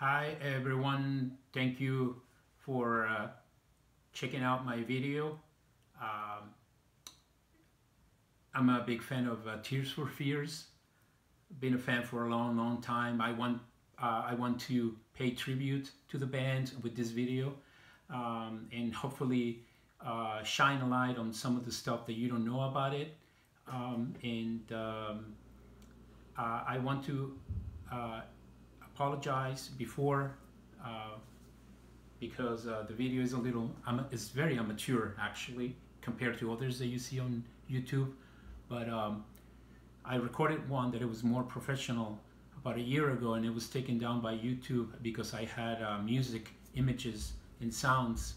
Hi everyone, thank you for checking out my video. Um, I'm a big fan of Tears for Fears. Been a fan for a long time. I want to pay tribute to the band with this video, and hopefully shine a light on some of the stuff that you don't know about it. I want to apologize before because the video is a little it's very amateur actually compared to others that you see on YouTube, but I recorded one that it was more professional about a year ago, and it was taken down by YouTube because I had music, images, and sounds,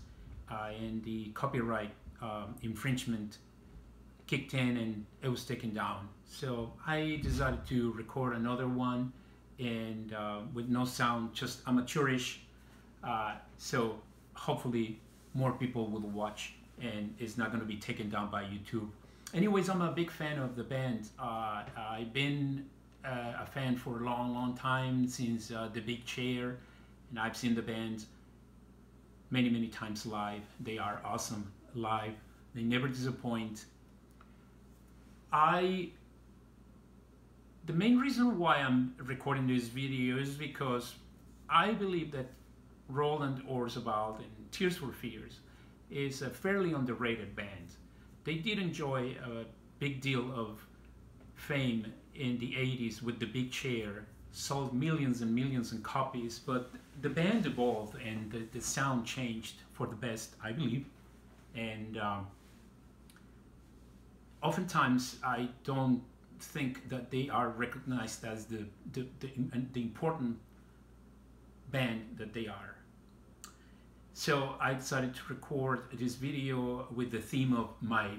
and the copyright infringement kicked in and it was taken down. So I decided to record another one, and with no sound, just amateurish. So hopefully more people will watch and it's not going to be taken down by YouTube. Anyways, I'm a big fan of the band. I've been a fan for a long time, since The Big Chair, and I've seen the band many times live. They are awesome live. They never disappoint. The main reason why I'm recording this video is because I believe that Roland Orzabal and Tears for Fears is a fairly underrated band. They did enjoy a big deal of fame in the 80s with The Big Chair, sold millions and millions of copies, but the band evolved and the sound changed for the best, I believe. And oftentimes I don't think that they are recognized as the important band that they are. So I decided to record this video with the theme of my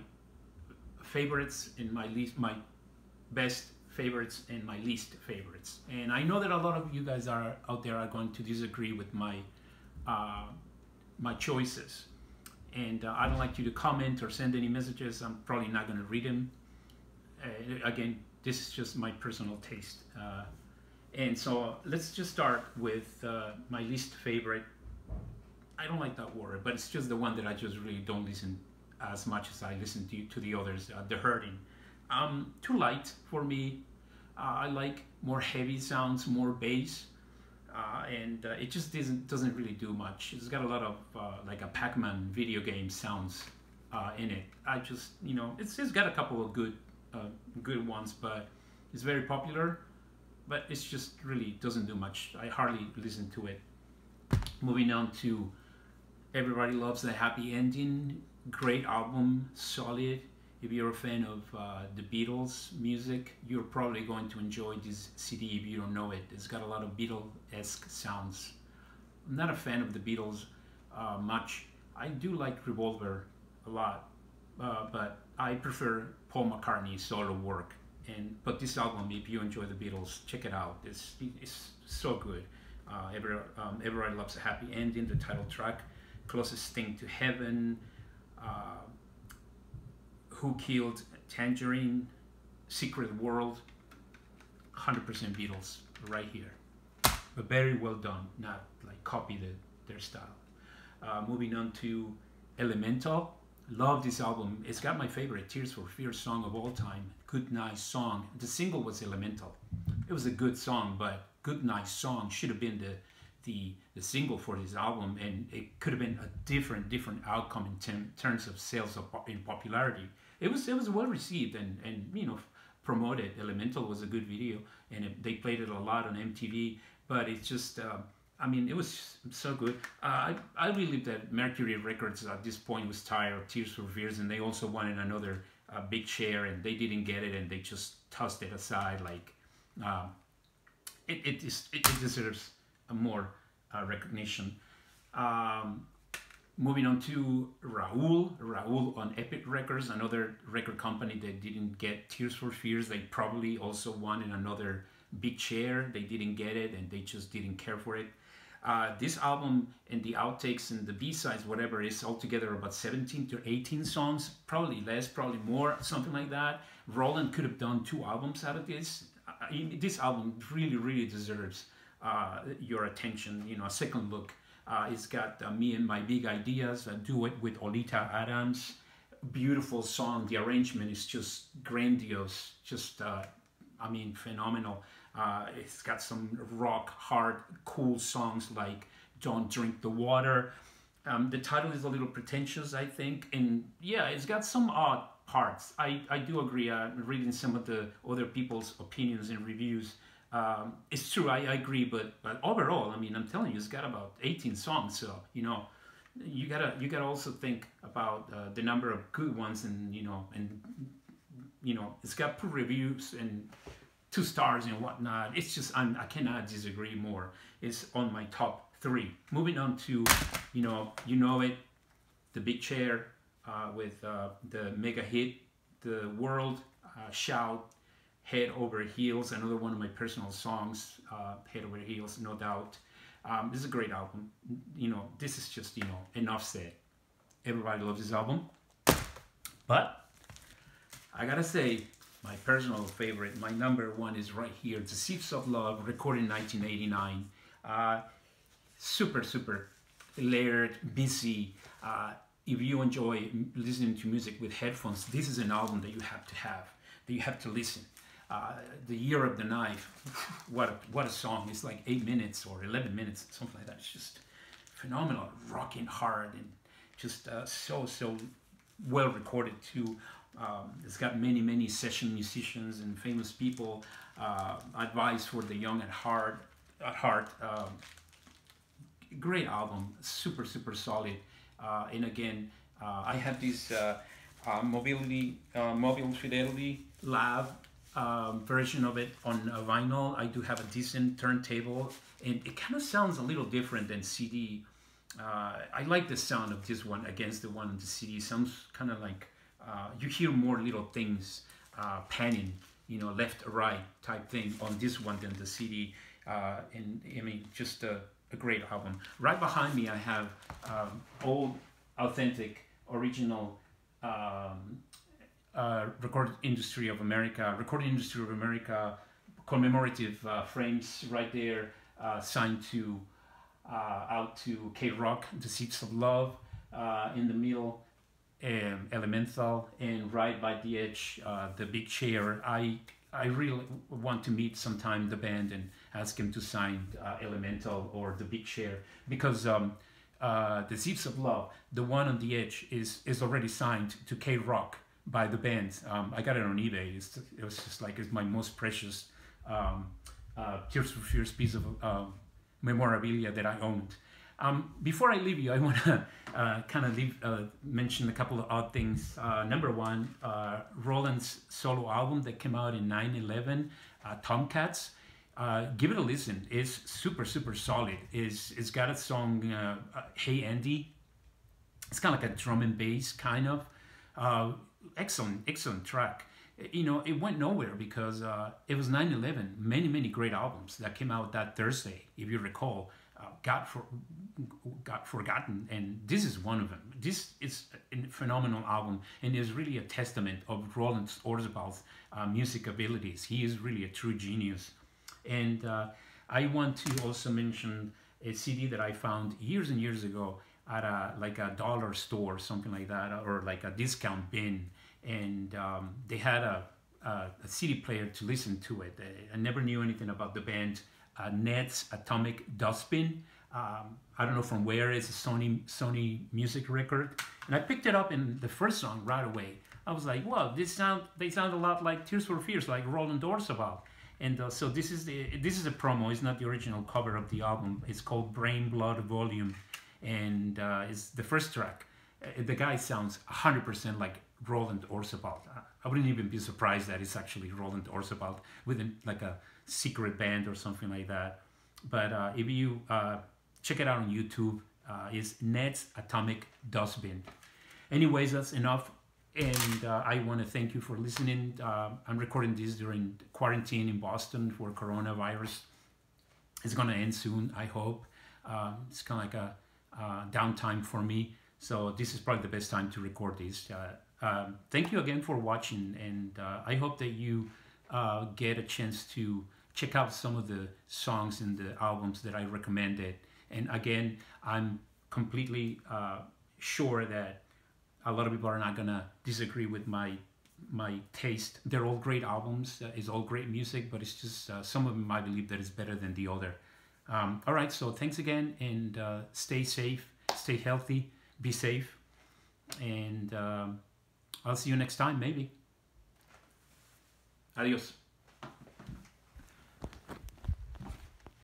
favorites and my best favorites and my least favorites. And I know that a lot of you guys are out there are going to disagree with my choices. And I don't like you to comment or send any messages. I'm probably not going to read them. Again, this is just my personal taste. And so let's just start with my least favorite. I don't like that word, but it's just the one that I just really don't listen as much as I listen to the others. The Hurting. Too light for me. I like more heavy sounds, more bass. And it just doesn't really do much. It's got a lot of like a Pac-Man video game sounds in it. I just, it's got a couple of good ones, but it's very popular, but it's just really doesn't do much. I hardly listen to it. Moving on to Everybody Loves the Happy Ending. Great album, solid. If you're a fan of the Beatles music, you're probably going to enjoy this CD if you don't know it. It's got a lot of Beatles-esque sounds. I'm not a fan of the Beatles much. I do like Revolver a lot, but I prefer Paul McCartney's solo work. But this album, if you enjoy the Beatles, check it out. It's so good. Everybody Loves a Happy Ending, the title track, Closest Thing to Heaven, Who Killed Tangerine, Secret World, 100% Beatles right here. But very well done, not like copy their style. Moving on to Elemental. Love this album. It's got my favorite Tears for Fears song of all time, Good Night Song. The single was Elemental. It was a good song, but Good Night Song should have been the single for this album, and it could have been a different outcome in terms of sales in popularity. It was well received and promoted. Elemental was a good video, and they played it a lot on MTV. But it's just, it was so good. I believe that Mercury Records at this point was tired of Tears for Fears, and they also wanted another big share, and they didn't get it, and they just tossed it aside. Like it deserves more recognition. Moving on to Raúl on Epic Records, another record company that didn't get Tears for Fears. They probably also wanted another big share. They didn't get it, and they just didn't care for it. This album and the outtakes and the B-sides, whatever, is altogether about 17 to 18 songs, probably less, probably more, something like that. Roland could have done 2 albums out of this. This album really deserves your attention. You know, a second look. It's got Me and My Big Ideas, a duet with Olita Adams. Beautiful song. The arrangement is just grandiose. Just, I mean, phenomenal. It's got some rock, hard, cool songs like Don't Drink the Water. The title is a little pretentious, I think, and yeah, it's got some odd parts. I do agree. Reading some of the other people's opinions and reviews, it's true. I agree, but overall, I mean, I'm telling you, it's got about 18 songs. So you know, you gotta also think about the number of good ones, and it's got poor reviews and 2 stars and whatnot. It's just I cannot disagree more. It's on my top 3. Moving on to, you know it, The Big Chair, with the mega hit, The World, Shout, Head Over Heels, another one of my personal songs, Head Over Heels, no doubt. This is a great album. You know, this is just, enough said. Everybody loves this album. But I gotta say, my personal favorite, my number 1 is right here, The Seeds of Love, recorded in 1989. Super layered, busy. If you enjoy listening to music with headphones, this is an album that you have to listen. The Year of the Knife, what a song. It's like 8 minutes or 11 minutes, something like that. It's just phenomenal, rocking hard, and just so well recorded too. It's got many session musicians and famous people. Advice for the young at heart. Great album, super solid. And again, I have this Mobile Fidelity Lab version of it on vinyl. I do have a decent turntable, and it kind of sounds a little different than CD. I like the sound of this one against the one on the CD. Sounds kind of like you hear more little things panning, left or right type thing on this one than the CD. And I mean, just a great album. Right behind me, I have old, authentic, original Recording Industry of America commemorative frames right there, signed to out to K-Rock, The Seeds of Love, in the middle, Elemental, and right by the edge, The Big Chair. I really want to meet sometime the band and ask him to sign Elemental or The Big Chair, because The Seeds of Love, the one on the edge, is already signed to K-Rock by the band. I got it on eBay. It was just like, it's my most precious Tears for Fears piece of memorabilia that I owned. Before I leave you, I want to kind of mention a couple of odd things. Number 1, Roland's solo album that came out in 9/11, Tomcats. Give it a listen. It's super solid. It's got a song, Hey Andy. It's kind of like a drum and bass kind of. Excellent track. It went nowhere because it was 9/11. Many great albums that came out that Thursday, if you recall, got forgotten, and this is one of them. This is a phenomenal album, and is really a testament of Roland Orzabal's music abilities. He is really a true genius. And I want to also mention a CD that I found years and years ago at a dollar store, something like that, or like a discount bin, and they had a CD player to listen to it. I never knew anything about the band. Ned's Atomic Dustbin. I don't know from where. It's a Sony music record, and I picked it up, and the first song right away, I was like, wow, they sound a lot like Tears for Fears, like Roland Orzabal. And so this is a promo. It's not the original cover of the album. It's called Brain Blood Volume, and it's the first track. The guy sounds 100% like Roland Orzabal. I wouldn't even be surprised that it's actually Roland Orzabal with like a secret band or something like that. But if you check it out on YouTube, it's Ned's Atomic Dustbin. Anyways, that's enough. And I want to thank you for listening. I'm recording this during quarantine in Boston for coronavirus. It's going to end soon, I hope. It's kind of like a downtime for me. So this is probably the best time to record this. Thank you again for watching. And I hope that you get a chance to check out some of the songs in the albums that I recommended. And again, I'm completely sure that a lot of people are not gonna disagree with my taste. They're all great albums. It's all great music, but it's just some of them I believe that is better than the other. All right, so thanks again, and stay safe, stay healthy, be safe, and I'll see you next time, maybe. Adios.